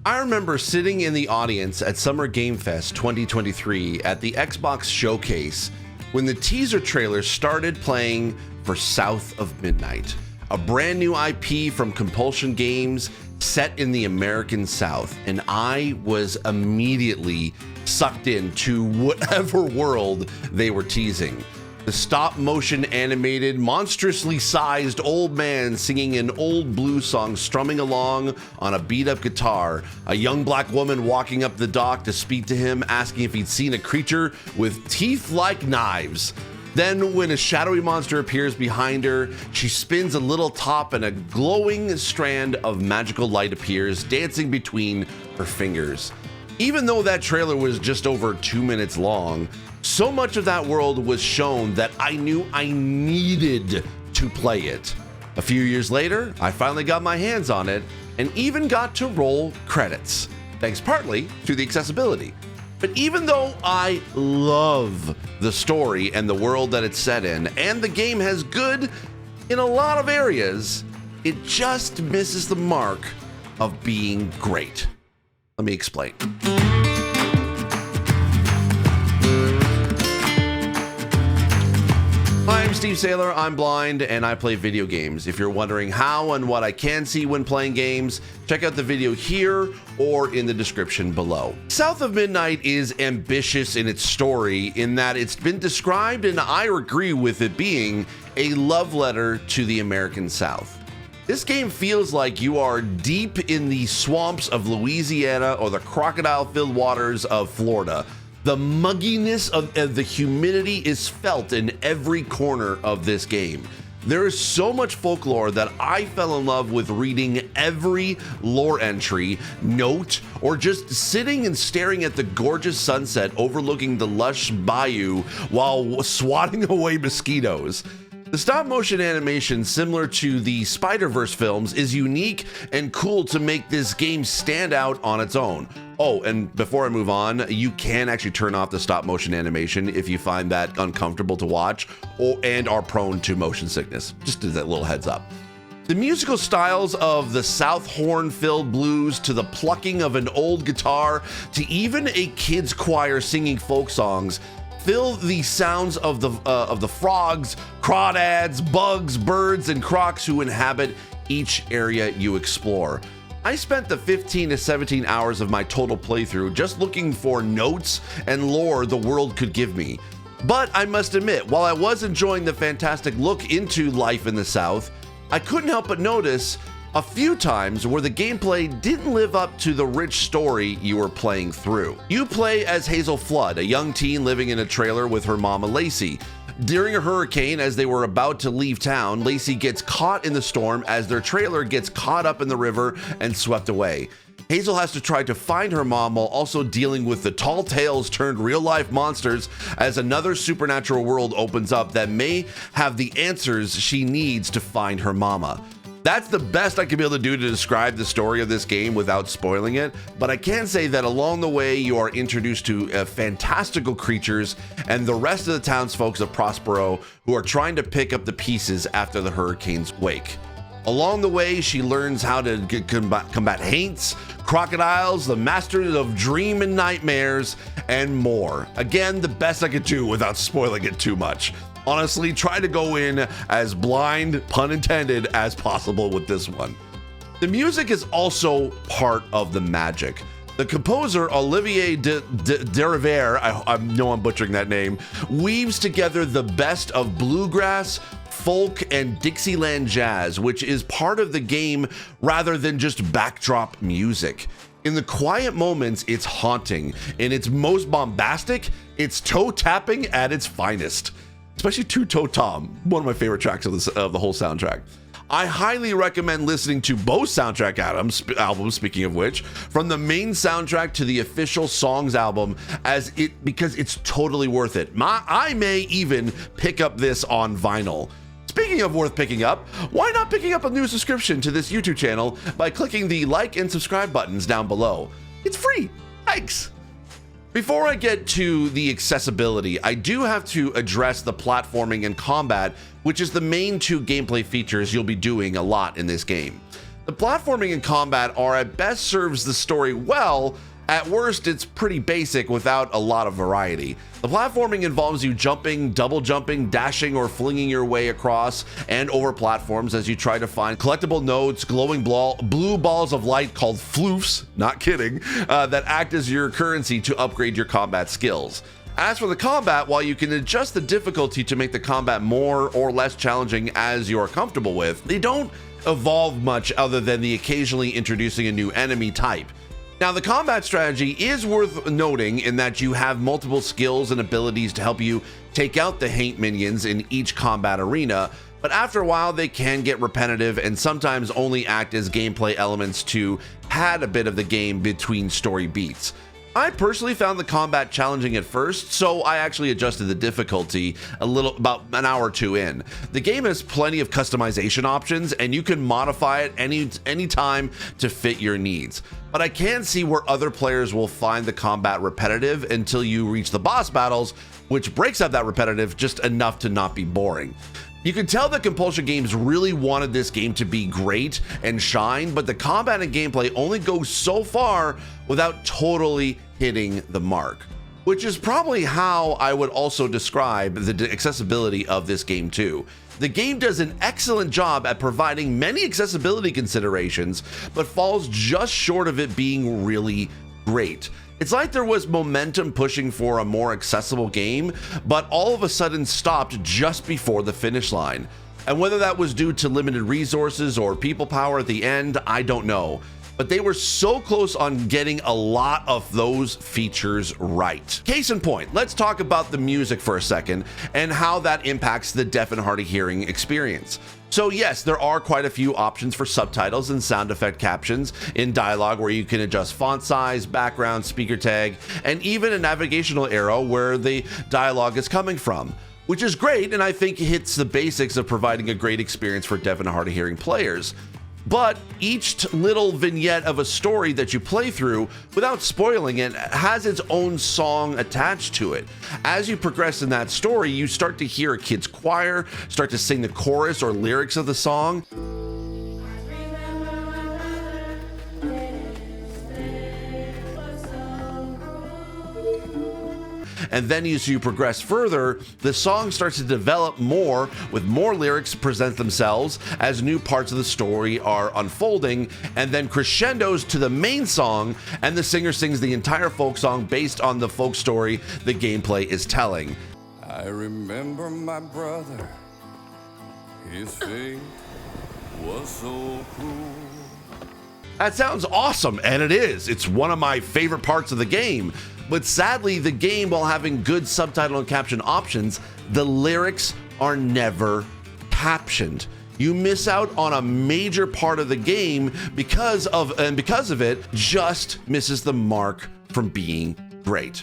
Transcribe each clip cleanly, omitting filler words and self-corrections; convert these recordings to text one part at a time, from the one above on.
I remember sitting in the audience at Summer Game Fest 2023 at the Xbox Showcase when the teaser trailer started playing for South of Midnight, a brand new IP from Compulsion Games set in the American South, and I was immediately sucked into whatever world they were teasing. The stop motion animated, monstrously sized old man singing an old blues song, strumming along on a beat up guitar. A young black woman walking up the dock to speak to him, asking if he'd seen a creature with teeth like knives. Then when a shadowy monster appears behind her, she spins a little top and a glowing strand of magical light appears, dancing between her fingers. Even though that trailer was just over 2 minutes long, so much of that world was shown that I knew I needed to play it. A few years later, I finally got my hands on it and even got to roll credits, thanks partly to the accessibility. But even though I love the story and the world that it's set in, and the game has good in a lot of areas, it just misses the mark of being great. Let me explain. I'm Steve Saylor, I'm blind, and I play video games. If you're wondering how and what I can see when playing games, check out the video here or in the description below. South of Midnight is ambitious in its story in that it's been described, and I agree with it being, a love letter to the American South. This game feels like you are deep in the swamps of Louisiana or the crocodile-filled waters of Florida. The mugginess of the humidity is felt in every corner of this game. There is so much folklore that I fell in love with reading every lore entry, note, or just sitting and staring at the gorgeous sunset overlooking the lush bayou while swatting away mosquitoes. The stop motion animation, similar to the Spider-Verse films, is unique and cool to make this game stand out on its own. Oh, and before I move on, you can actually turn off the stop motion animation if you find that uncomfortable to watch and are prone to motion sickness. Just as that little heads up. The musical styles of the South horn-filled blues to the plucking of an old guitar to even a kid's choir singing folk songs fill the sounds of the frogs, crawdads, bugs, birds, and crocs who inhabit each area you explore. I spent the 15 to 17 hours of my total playthrough just looking for notes and lore the world could give me. But I must admit, while I was enjoying the fantastic look into life in the South, I couldn't help but notice a few times where the gameplay didn't live up to the rich story you were playing through. You play as Hazel Flood, a young teen living in a trailer with her mama Lacey. During a hurricane, as they were about to leave town, Lacey gets caught in the storm as their trailer gets caught up in the river and swept away. Hazel has to try to find her mom while also dealing with the tall tales turned real-life monsters as another supernatural world opens up that may have the answers she needs to find her mama. That's the best I could be able to do to describe the story of this game without spoiling it, but I can say that along the way you are introduced to fantastical creatures and the rest of the townsfolk of Prospero who are trying to pick up the pieces after the hurricane's wake. Along the way, she learns how to combat haints, crocodiles, the masters of dream and nightmares, and more. Again, the best I could do without spoiling it too much. Honestly, try to go in as blind, pun intended, as possible with this one. The music is also part of the magic. The composer, Olivier Derivière, I know I'm butchering that name, weaves together the best of bluegrass, folk, and Dixieland jazz, which is part of the game rather than just backdrop music. In the quiet moments, it's haunting. In its most bombastic, it's toe-tapping at its finest. Especially Two Toe Tom, one of my favorite tracks of the whole soundtrack. I highly recommend listening to both soundtrack albums, speaking of which, from the main soundtrack to the official songs album, because it's totally worth it. I may even pick up this on vinyl. Speaking of worth picking up, why not picking up a new subscription to this YouTube channel by clicking the like and subscribe buttons down below? It's free. Thanks. Before I get to the accessibility, I do have to address the platforming and combat, which is the main two gameplay features you'll be doing a lot in this game. The platforming and combat are at best serves the story well. At worst, it's pretty basic without a lot of variety. The platforming involves you jumping, double jumping, dashing, or flinging your way across and over platforms as you try to find collectible nodes, glowing blue balls of light called floofs, not kidding, that act as your currency to upgrade your combat skills. As for the combat, while you can adjust the difficulty to make the combat more or less challenging as you're comfortable with, they don't evolve much other than the occasionally introducing a new enemy type. Now, the combat strategy is worth noting in that you have multiple skills and abilities to help you take out the hate minions in each combat arena, but after a while they can get repetitive and sometimes only act as gameplay elements to pad a bit of the game between story beats. I personally found the combat challenging at first, so I actually adjusted the difficulty about an hour or two in. The game has plenty of customization options and you can modify it any time to fit your needs. But I can see where other players will find the combat repetitive until you reach the boss battles, which breaks up that repetitive just enough to not be boring. You can tell that Compulsion Games really wanted this game to be great and shine, but the combat and gameplay only go so far without totally hitting the mark, which is probably how I would also describe the accessibility of this game too. The game does an excellent job at providing many accessibility considerations, but falls just short of it being really great. It's like there was momentum pushing for a more accessible game, but all of a sudden stopped just before the finish line. And whether that was due to limited resources or people power at the end, I don't know. But they were so close on getting a lot of those features right. Case in point, let's talk about the music for a second and how that impacts the deaf and hard of hearing experience. So yes, there are quite a few options for subtitles and sound effect captions in dialogue where you can adjust font size, background, speaker tag, and even a navigational arrow where the dialogue is coming from, which is great and I think hits the basics of providing a great experience for deaf and hard of hearing players. But each little vignette of a story that you play through, without spoiling it, has its own song attached to it. As you progress in that story, you start to hear a kid's choir start to sing the chorus or lyrics of the song. And then as you progress further, the song starts to develop more, with more lyrics present themselves as new parts of the story are unfolding, and then crescendos to the main song, and the singer sings the entire folk song based on the folk story the gameplay is telling. I remember my brother, his fate was so cruel. That sounds awesome, and it is. It's one of my favorite parts of the game. But sadly, the game, while having good subtitle and caption options, the lyrics are never captioned. You miss out on a major part of the game because of it, just misses the mark from being great.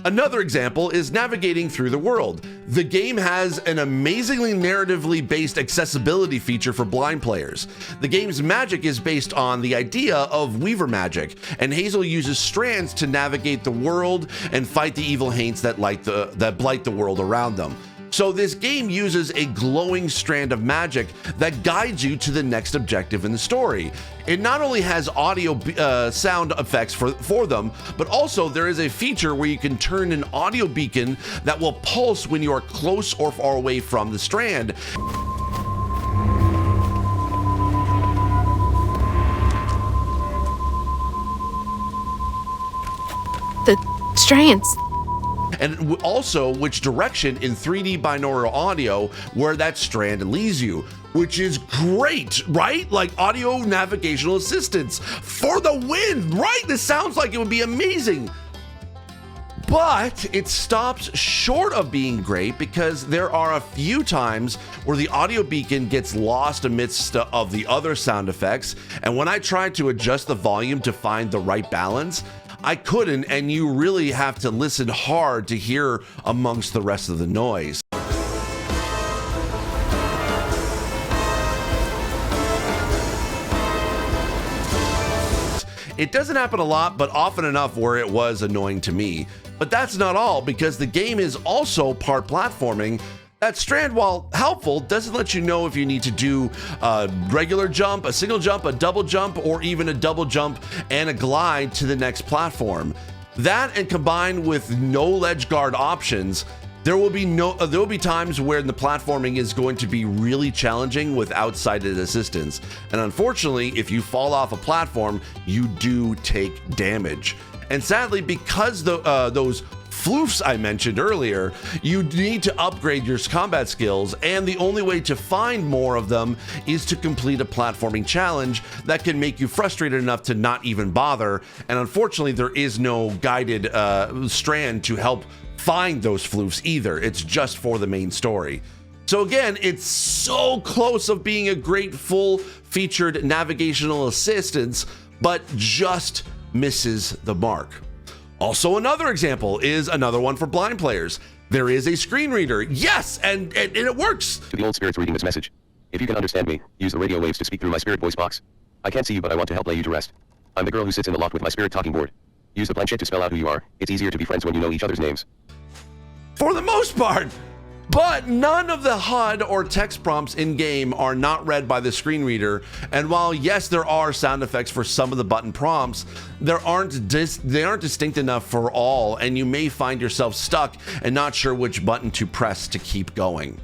Another example is navigating through the world. The game has an amazingly narratively based accessibility feature for blind players. The game's magic is based on the idea of weaver magic, and Hazel uses strands to navigate the world and fight the evil haints that blight the world around them. So this game uses a glowing strand of magic that guides you to the next objective in the story. It not only has audio sound effects for them, but also there is a feature where you can turn an audio beacon that will pulse when you are close or far away from the strand. The strands. And also which direction in 3D binaural audio where that strand leads you, which is great, right? Like audio navigational assistance for the win, right? This sounds like it would be amazing. But it stops short of being great because there are a few times where the audio beacon gets lost amidst of the other sound effects. And when I tried to adjust the volume to find the right balance, I couldn't, and you really have to listen hard to hear amongst the rest of the noise. It doesn't happen a lot, but often enough where it was annoying to me. But that's not all, because the game is also part platforming, That strand, while helpful, doesn't let you know if you need to do a regular jump, a single jump, a double jump, or even a double jump and a glide to the next platform. That, and combined with no ledge guard options, there will be times where the platforming is going to be really challenging without sighted assistance. And unfortunately, if you fall off a platform, you do take damage. And sadly, because those floofs I mentioned earlier, you need to upgrade your combat skills, and the only way to find more of them is to complete a platforming challenge that can make you frustrated enough to not even bother. And unfortunately, there is no guided strand to help find those floofs either. It's just for the main story. So again, it's so close of being a great full-featured navigational assistance, but just misses the mark. Also, another example is another one for blind players. There is a screen reader. Yes, and it works. To the old spirits reading this message. If you can understand me, use the radio waves to speak through my spirit voice box. I can't see you, but I want to help lay you to rest. I'm the girl who sits in the loft with my spirit talking board. Use the planchette to spell out who you are. It's easier to be friends when you know each other's names. For the most part. But none of the HUD or text prompts in-game are not read by the screen reader, and while yes, there are sound effects for some of the button prompts, they aren't distinct enough for all, and you may find yourself stuck and not sure which button to press to keep going.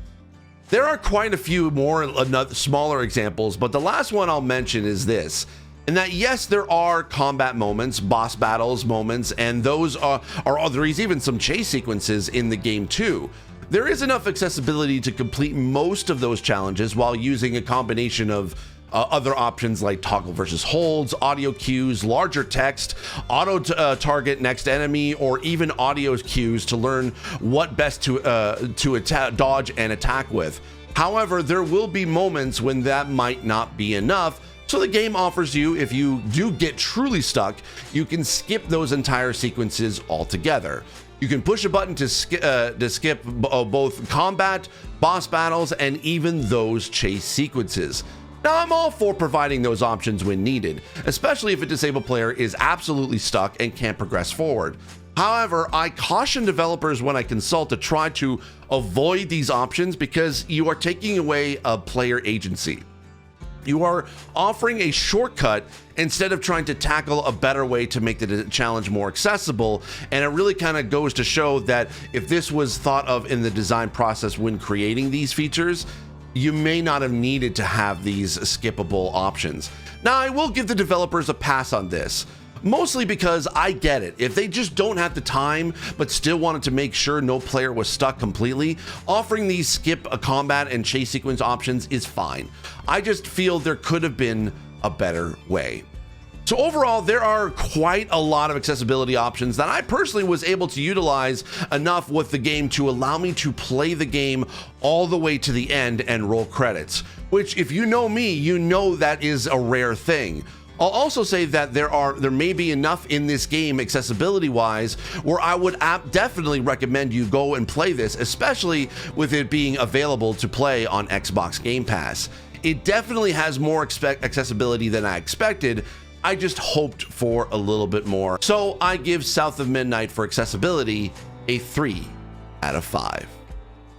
There are quite a few more smaller examples, but the last one I'll mention is this. And that yes, there are combat moments, boss battles moments, and those there's even some chase sequences in the game too. There is enough accessibility to complete most of those challenges while using a combination of other options like toggle versus holds, audio cues, larger text, auto target next enemy, or even audio cues to learn what best to dodge and attack with. However, there will be moments when that might not be enough. So the game offers you, if you do get truly stuck, you can skip those entire sequences altogether. You can push a button to skip both combat, boss battles, and even those chase sequences. Now, I'm all for providing those options when needed, especially if a disabled player is absolutely stuck and can't progress forward. However, I caution developers when I consult to try to avoid these options because you are taking away a player agency. You are offering a shortcut instead of trying to tackle a better way to make the challenge more accessible, and it really kind of goes to show that if this was thought of in the design process when creating these features, you may not have needed to have these skippable options. Now, I will give the developers a pass on this. Mostly because I get it. If they just don't have the time, but still wanted to make sure no player was stuck completely, offering these skip a combat and chase sequence options is fine. I just feel there could have been a better way. So overall, there are quite a lot of accessibility options that I personally was able to utilize enough with the game to allow me to play the game all the way to the end and roll credits, which if you know me, you know that is a rare thing. I'll also say that there may be enough in this game accessibility wise where I would definitely recommend you go and play this, especially with it being available to play on Xbox Game Pass. It definitely has more accessibility than I expected. I just hoped for a little bit more. So I give South of Midnight for accessibility a 3 out of 5.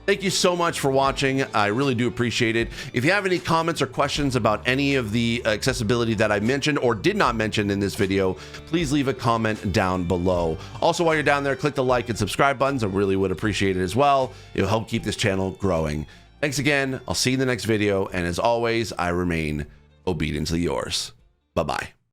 Thank you so much for watching. I really do appreciate it. If you have any comments or questions about any of the accessibility that I mentioned or did not mention in this video, please leave a comment down below. Also, while you're down there, click the like and subscribe buttons. I really would appreciate it as well. It'll help keep this channel growing. Thanks again. I'll see you in the next video. And as always, I remain obediently yours. Bye-bye.